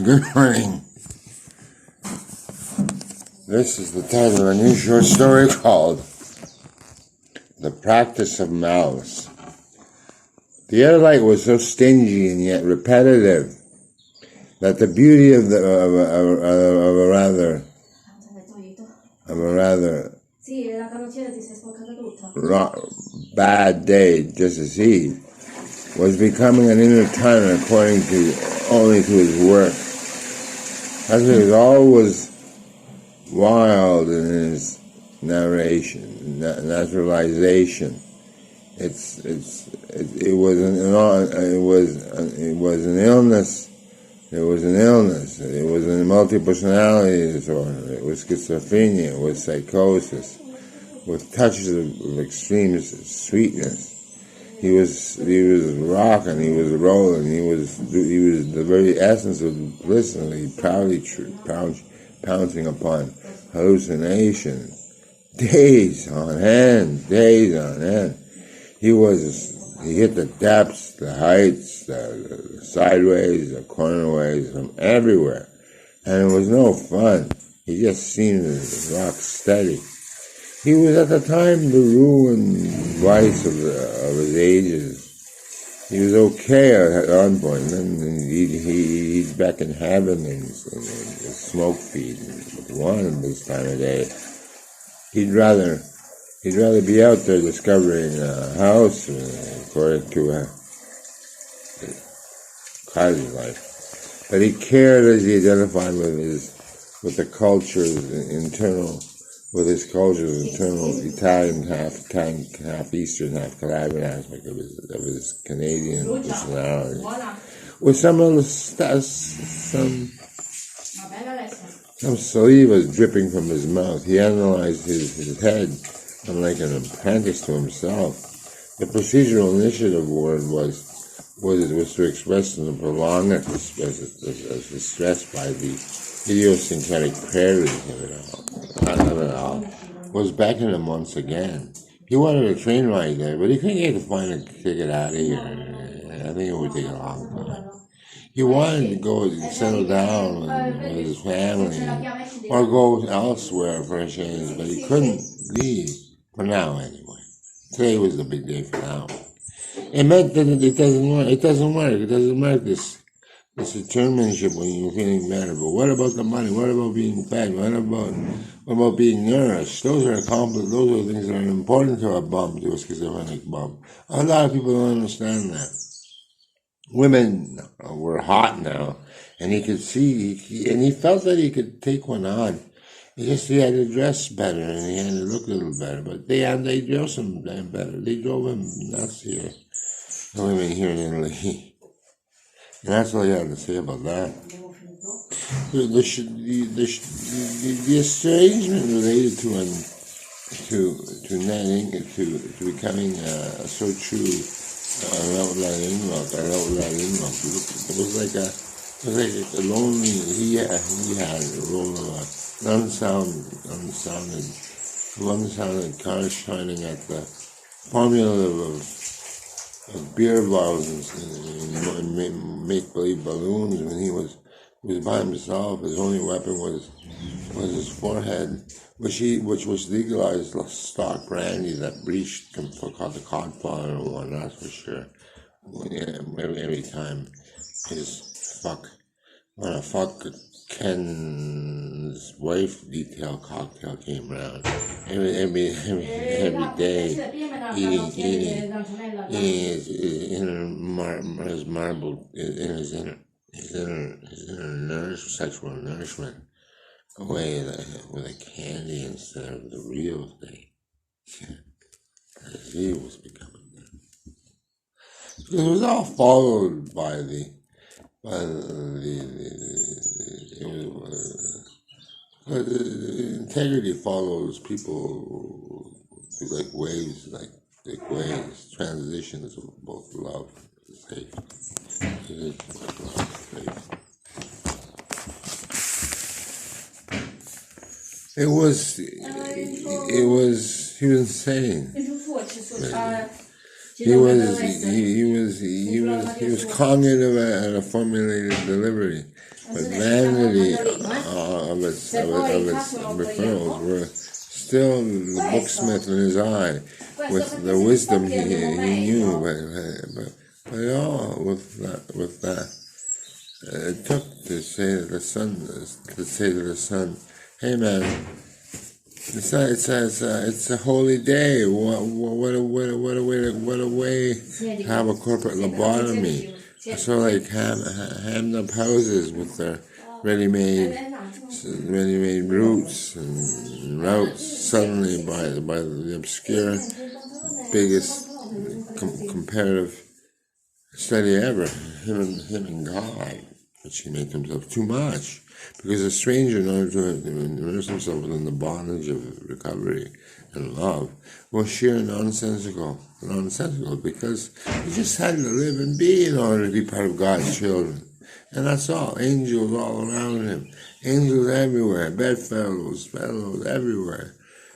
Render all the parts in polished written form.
Good morning. This is the title of a new short story called The Practice of Malice. The other light was so stingy and yet repetitive that the beauty of a rather bad day, just as he was becoming an inner tunnel according to only to his work. As he was always wild in his naturalization. It was an illness. It was an illness. It was a multi-personality disorder. It was schizophrenia. It was psychosis, with touches of extreme sweetness. He was rocking. He was rolling. He was the very essence of bliss, and he proudly pouncing upon hallucination. Days on end. He hit the depths, the heights, the sideways, the cornerways, from everywhere. And it was no fun. He just seemed rock steady. He was at the time the ruin vice of his ages. He was okay at one point, and then he'd back in heaven and smoke feed with one this time of day. He'd rather be out there discovering a house, according to a cottage life. But he cared as he identified with his culture's internal Italian, half Eastern, half Calabrian aspect of his Canadian personality. With some saliva dripping from his mouth, he analyzed his head, unlike an apprentice to himself. The procedural initiative word was to express in the prolonged distress by the idiosyncratic prairies of it all. Was beckoning him once again. He wanted a train ride there, but he couldn't get to find a ticket out of here. I think it would take a long time. He wanted to go and settle down with his family or go elsewhere for a change, but he couldn't leave, for now anyway. Today was the big day for now. It meant that it doesn't work, this determination when you're feeling better. But what about the money? What about being fed? What about being nourished? Those are things that are important to a schizophrenic bum. A lot of people don't understand that. Women were hot now, and he could see, and he felt that he could take one on. He had to dress better, and he had to look a little better, but they dressed him better. They drove him nuts here. The women here in Italy. And that's all you have to say about that. The estrangement related to becoming so true. It was like a lonely. He had a role of an unsounded car shining at the formula of beer bottles and make-believe balloons. When he was by himself, his only weapon was his forehead, which was legalized stock brandy that breached called the codfather one, that's for sure. Every time when a Ken's wife detail cocktail came around, every day eating his inner sexual nourishment away with a candy instead of the real thing. As he was becoming there. It was all followed by the integrity follows people like waves, transitions of both love and faith. He was insane. He was cognitive and a formulated delivery, but vanity of its referrals were still the booksmith in his eye, with the wisdom he knew, but all with that. It took to say to the son, "Hey man, it's a holy day. What a way to have a corporate lobotomy." So like hammed up houses with their ready-made routes and routes suddenly by the obscure biggest comparative study ever, him and God, which he made himself too much, because a stranger, in order to immerse himself within the bondage of recovery and love, was sheer nonsensical, because he just had to live and be in order to be part of God's children. And that's all. Angels all around him. Angels everywhere. Bedfellows, everywhere.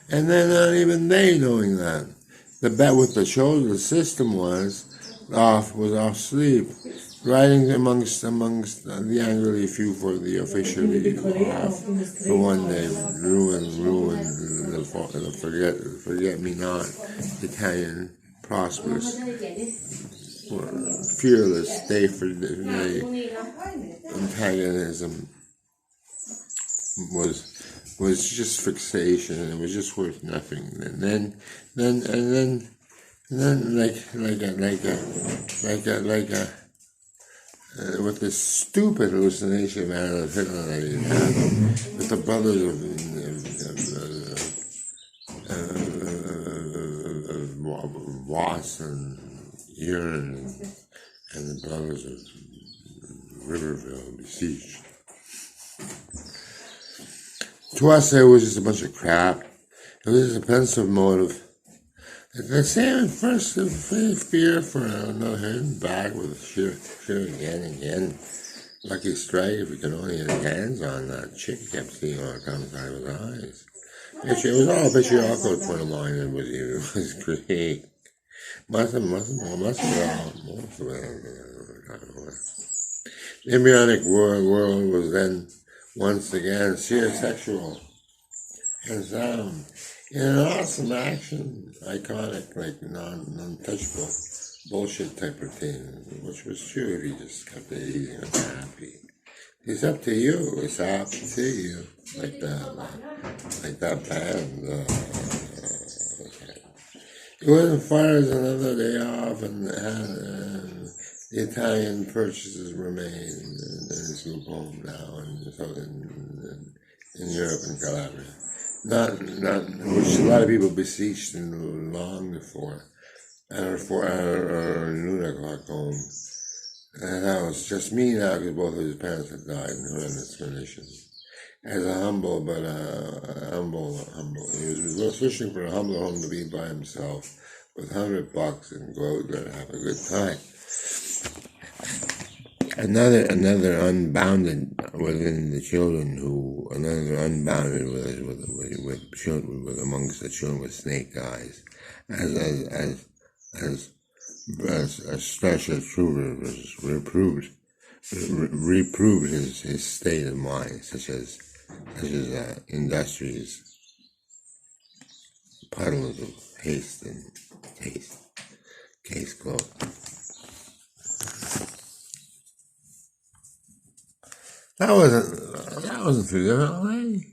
And then not even they knowing that. The bet with the chosen system was off sleep, riding amongst the angrily few for the officially off, for one day ruin the forget-me-not Italian prosperous fearless day for day antagonism was just fixation, and it was just worth nothing. And then with this stupid hallucination of Adolf Hitler that he had, with the brothers of Voss and Urine and the brothers of Riverville besieged. To us, it was just a bunch of crap. It was just a pensive motive. The same first fear for another hidden bag with fear again and again. Lucky strike if we could only get his hands on that chick he kept seeing all the time inside of his eyes. It was all a patriarchal point of mine, and it was great. Most of it all. The embryonic world was then once again sheer sexual and sound. In an awesome action, iconic, like non-touchable bullshit type routine, which was true if you just kept it easy and happy. It's up to you. It's up to you. Like that band. It wasn't far as another day off, and the Italian purchases remain in his group home now, in Europe and Calabria. Not which a lot of people beseeched and longed for, and our noon o'clock home. And that was just me now, because both of his parents had died in horrendous conditions. As a humble, he was wishing for a humble home to be by himself, with $100 and go out there and have a good time. Another unbounded within the children with amongst the children with snake eyes, as Special Troopers reproved his state of mind, such as industries, puddles of haste and taste. Case closed. That wasn't too different,